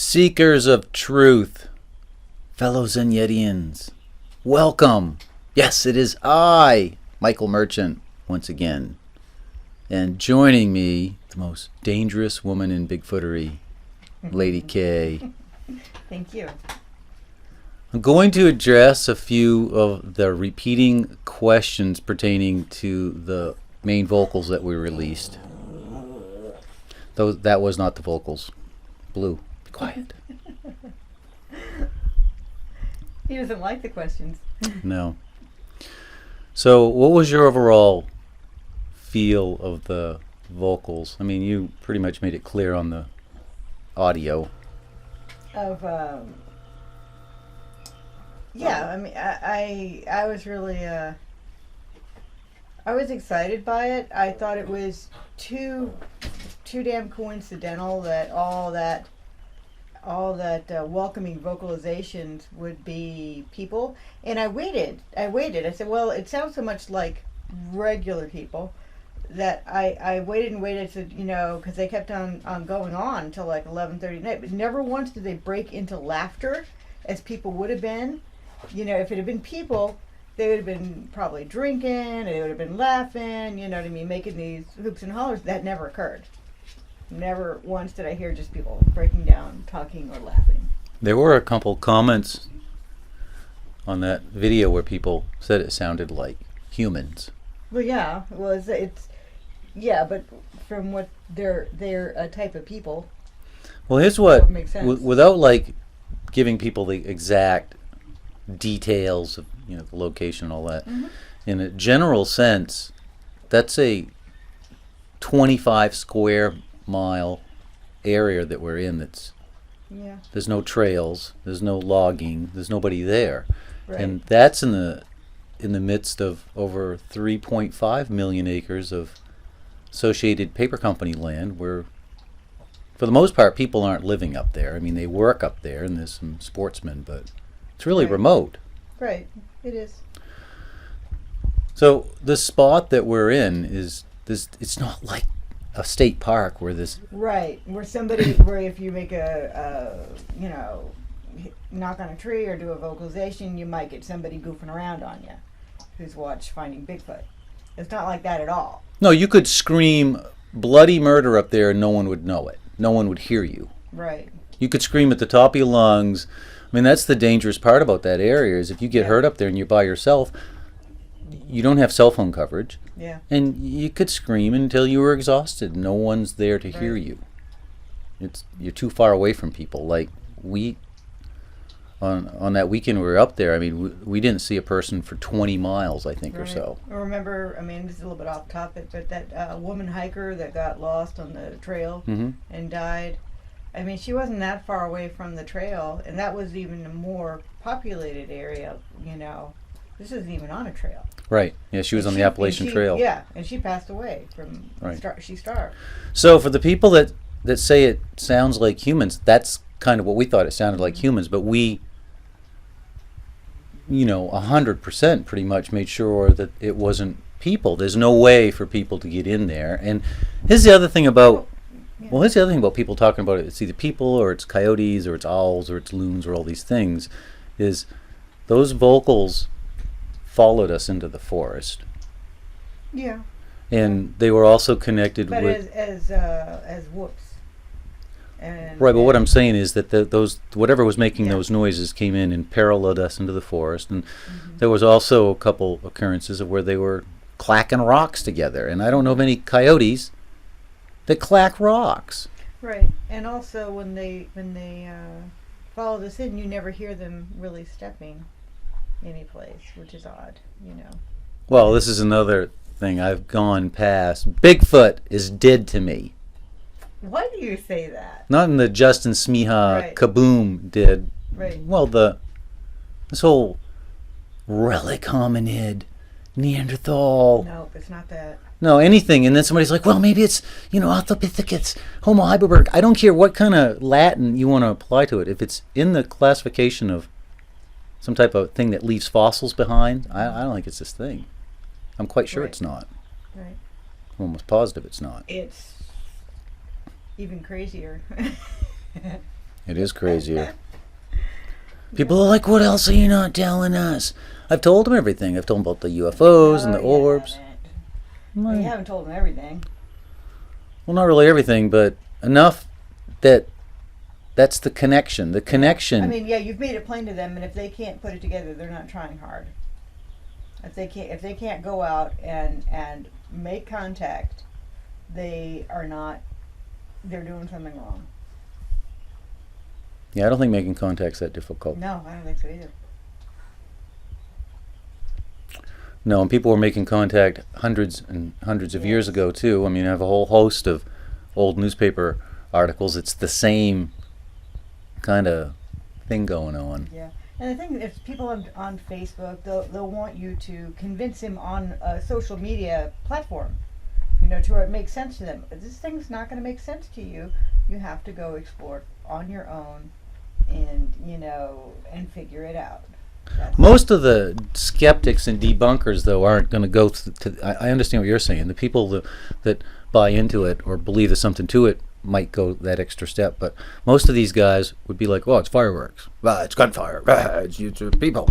Seekers of truth, fellow Zen Yetians, welcome. Yes, it is I, Michael Merchant, once again. And joining me, the most dangerous woman in Bigfootery, Lady K. Thank you. I'm going to address a few of the repeating questions pertaining to the main vocals that we released. That was not the vocals. Blue, be quiet. He doesn't like the questions. No. So what was your overall feel of the vocals? I mean, you pretty much made it clear on the audio. Yeah, I mean, I was really, I was excited by it. I thought it was too damn coincidental that all that welcoming vocalizations would be people. And I waited. I said, well, it sounds so much like regular people that I waited and waited to, because they kept on going on until like 11:30 at night. But never once did they break into laughter as people would have been. If it had been people, they would have been probably drinking, they would have been laughing, making these hoops and hollers. That never occurred. Never once did I hear just people breaking down, talking, or laughing. There were a couple comments on that video where people said it sounded like humans. Well, yeah, but from what they're a type of people. Well, here's what makes sense. Without giving people the exact details of the location and all that. Mm-hmm. In a general sense, that's a 25 square mile area that we're in. There's no trails, there's no logging, there's nobody there. Right. And that's in the midst of over 3.5 million acres of Associated Paper Company land, where for the most part people aren't living up there. I mean, they work up there and there's some sportsmen, but it's really remote. Right, it is. So the spot that we're in is this. It's not like a state park where this. Right, where if you make knock on a tree or do a vocalization, you might get somebody goofing around on you, who's watched Finding Bigfoot. It's not like that at all. No, you could scream bloody murder up there and no one would know it. No one would hear you. Right. You could scream at the top of your lungs. I mean, that's the dangerous part about that area is if you get hurt up there and you're by yourself, you don't have cell phone coverage. Yeah. And you could scream until you were exhausted. No one's there to hear you. You're too far away from people. Like on that weekend we were up there, I mean, we didn't see a person for 20 miles, I think, or so. I remember, this is a little bit off topic, but that woman hiker that got lost on the trail and died. I mean, she wasn't that far away from the trail, and that was even a more populated area, This isn't even on a trail. Right. Yeah, she was on the Appalachian Trail. Yeah, and she passed away from, she starved. So for the people that say it sounds like humans, that's kind of what we thought it sounded like humans, but we, 100% pretty much made sure that it wasn't people. There's no way for people to get in there. And here's the other thing about... Well, here's the other thing about people talking about it. It's either people or it's coyotes or it's owls or it's loons or all these things, is those vocals followed us into the forest. Yeah. And they were also connected with... as whoops. Right, but what I'm saying is that those whatever was making those noises came in and paralleled us into the forest. And there was also a couple occurrences of where they were clacking rocks together. And I don't know of any coyotes that clack rocks. Right, and also when they follow this in, you never hear them really stepping any place, which is odd, Well, this is another thing I've gone past. Bigfoot is dead to me. Why do you say that? Not in the Justin Smeha kaboom did. Right. Well, this whole relic hominid, Neanderthal. No, it's not that. No, anything. And then somebody's like, well, maybe it's, Australopithecus, Homo heidelberg. I don't care what kind of Latin you want to apply to it. If it's in the classification of some type of thing that leaves fossils behind, I don't think it's this thing. I'm quite sure it's not. Right. I'm almost positive it's not. It's even crazier. It is crazier. People are like, what else are you not telling us? I've told them everything. I've told them about the UFOs and the orbs. Well, you haven't told them everything. Well, not really everything, but enough that that's the connection. The connection. I mean, yeah, you've made it plain to them, and if they can't put it together, they're not trying hard. If they can't go out and make contact, they're doing something wrong. Yeah, I don't think making contact's that difficult. No, I don't think so either. No, and people were making contact hundreds and hundreds of years ago too. I mean, I have a whole host of old newspaper articles. It's the same kind of thing going on. Yeah, and the thing is, people on Facebook, they'll want you to convince him on a social media platform, to where it makes sense to them. If this thing's not going to make sense to you, you have to go explore on your own, and and figure it out. Most of the skeptics and debunkers, though, aren't going to go I understand what you're saying. The people that buy into it or believe there's something to it might go that extra step. But most of these guys would be like, "Oh, it's fireworks. It's gunfire. It's people."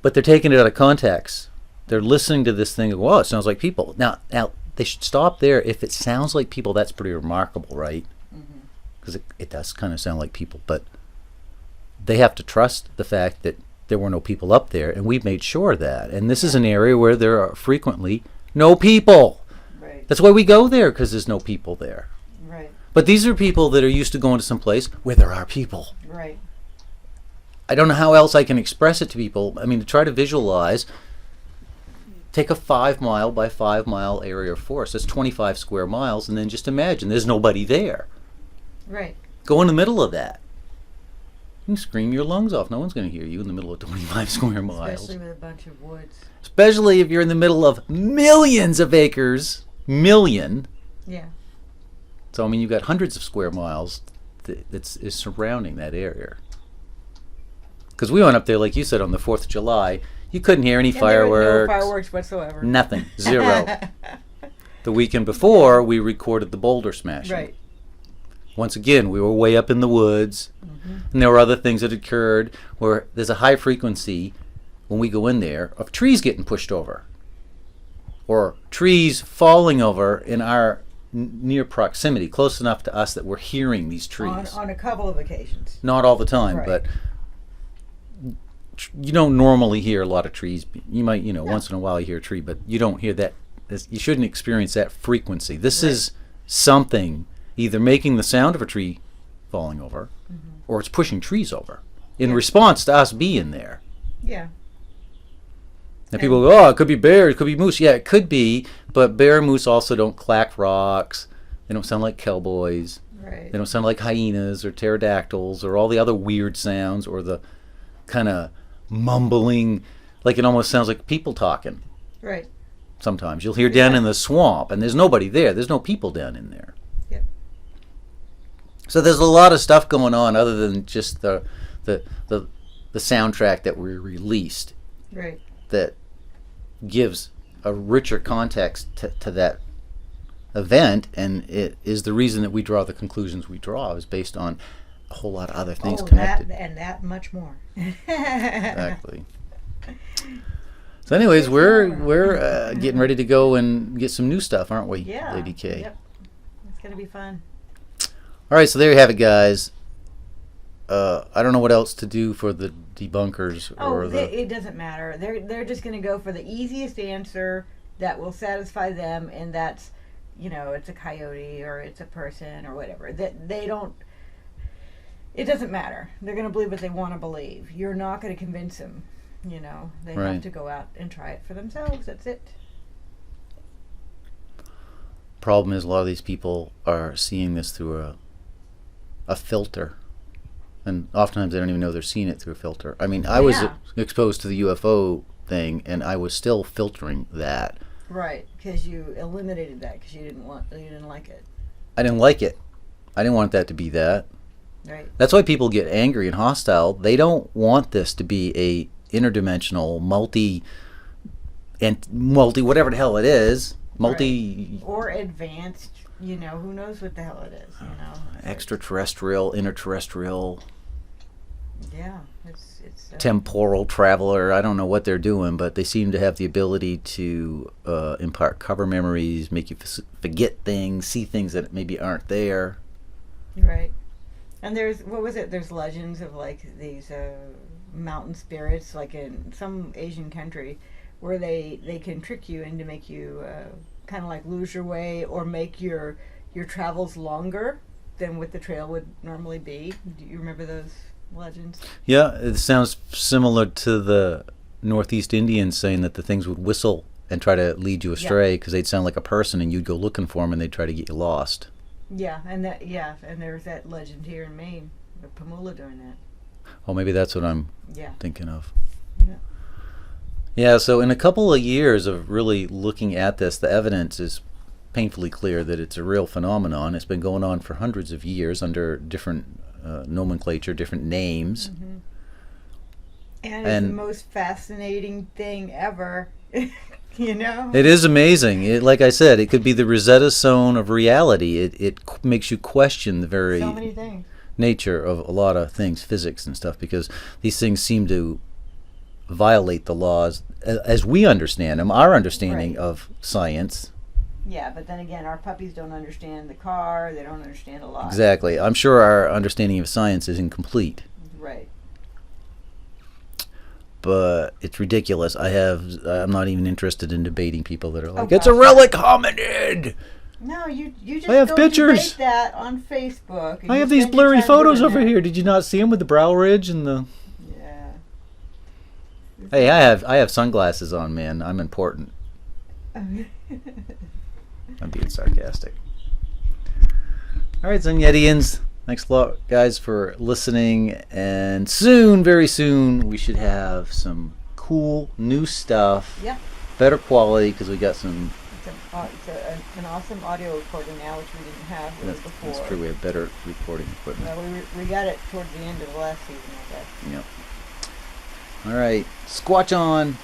But they're taking it out of context. They're listening to this thing. Well, it sounds like people. Now they should stop there. If it sounds like people, that's pretty remarkable, right? Because it does kind of sound like people, but they have to trust the fact that there were no people up there, and we've made sure of that. And this is an area where there are frequently no people. Right. That's why we go there, because there's no people there. Right. But these are people that are used to going to some place where there are people. Right. I don't know how else I can express it to people. I mean, to try to visualize, take a 5 mile by 5 mile area of forest. That's 25 square miles, and then just imagine there's nobody there. Right. Go in the middle of that. You can scream your lungs off. No one's going to hear you in the middle of 25 square miles. Especially with a bunch of woods. Especially if you're in the middle of millions of acres. Million. Yeah. So, I mean, you've got hundreds of square miles that is surrounding that area. Because we went up there, like you said, on the 4th of July. You couldn't hear any fireworks. There were no fireworks whatsoever. Nothing. Zero. The weekend before, we recorded the boulder smashing. Right. Once again, we were way up in the woods, and there were other things that occurred where there's a high frequency when we go in there of trees getting pushed over or trees falling over in our near proximity, close enough to us that we're hearing these trees. On a couple of occasions. Not all the time, right. But you don't normally hear a lot of trees. You might, once in a while you hear a tree, but you don't hear that. You shouldn't experience that frequency. This is something either making the sound of a tree falling over, or it's pushing trees over in response to us being there. Yeah. And people go, oh, it could be bear, it could be moose. Yeah, it could be, but bear and moose also don't clack rocks. They don't sound like cowboys. Right. They don't sound like hyenas or pterodactyls or all the other weird sounds or the kind of mumbling, like it almost sounds like people talking. Right. Sometimes you'll hear down in the swamp, and there's nobody there. There's no people down in there. Yep. So there's a lot of stuff going on other than just the soundtrack that we released. Right. That gives a richer context to that event, and it is the reason that we draw the conclusions we draw is based on a whole lot of other things connected. That much more. Exactly. So anyways, we're getting ready to go and get some new stuff, aren't we, Yeah. Lady K? Yep. It's going to be fun. All right, so there you have it, guys. I don't know what else to do for the debunkers. It doesn't matter. They're just going to go for the easiest answer that will satisfy them, and that's, it's a coyote or it's a person or whatever. They don't. It doesn't matter. They're going to believe what they want to believe. You're not going to convince them. They have to go out and try it for themselves. That's it. Problem is, a lot of these people are seeing this through a filter. And oftentimes they don't even know they're seeing it through a filter. I mean, I was exposed to the UFO thing, and I was still filtering that. Right, because you eliminated that because you didn't like it. I didn't like it. I didn't want that to be that. Right. That's why people get angry and hostile. They don't want this to be a interdimensional, multi whatever the hell it is. multi or advanced. You know, who knows what the hell it is? You know, extraterrestrial, interterrestrial, yeah, it's temporal traveler. I don't know what they're doing, but they seem to have the ability to impart cover memories, make you forget things, see things that maybe aren't there. right. And there's what was it? There's legends of like these mountain spirits, like in some Asian country, where they can trick you into make you kind of like lose your way or make your travels longer than what the trail would normally be. Do you remember those legends? Yeah, it sounds similar to the Northeast Indians saying that the things would whistle and try to lead you astray because they'd sound like a person and you'd go looking for them and they'd try to get you lost. Yeah, and there's that legend here in Maine of Pamula doing that. Oh, maybe that's what I'm Yeah. thinking of. Yeah. Yeah, so in a couple of years of really looking at this, the evidence is painfully clear that it's a real phenomenon. It's been going on for hundreds of years under different nomenclature, different names. Mm-hmm. And it's the most fascinating thing ever. You know? It is amazing. Like I said, it could be the Rosetta Stone of reality. It makes you question the very so many things. Nature of a lot of things, physics and stuff, because these things seem to violate the laws as we understand them, our understanding of science. Yeah, but then again, our puppies don't understand the car. They don't understand a lot. Exactly. I'm sure our understanding of science is incomplete. Right. But it's ridiculous. I'm not even interested in debating people that are like, it's a relic hominid. No, you just I have go pictures. debate that on Facebook. And I you have these spend your blurry time photos doing over that. here. Did you not see them with the brow ridge and the? Yeah. Hey, I have sunglasses on, man. I'm important. I'm being sarcastic. All right, Zen Yetians. Thanks a lot, guys, for listening. And soon, very soon, we should have some cool new stuff. Yeah. Better quality because we got some. It's an awesome audio recording now, which we didn't have really before. That's true. We have better recording equipment. We got it towards the end of the last season, I guess. Yep. All right. Squatch on.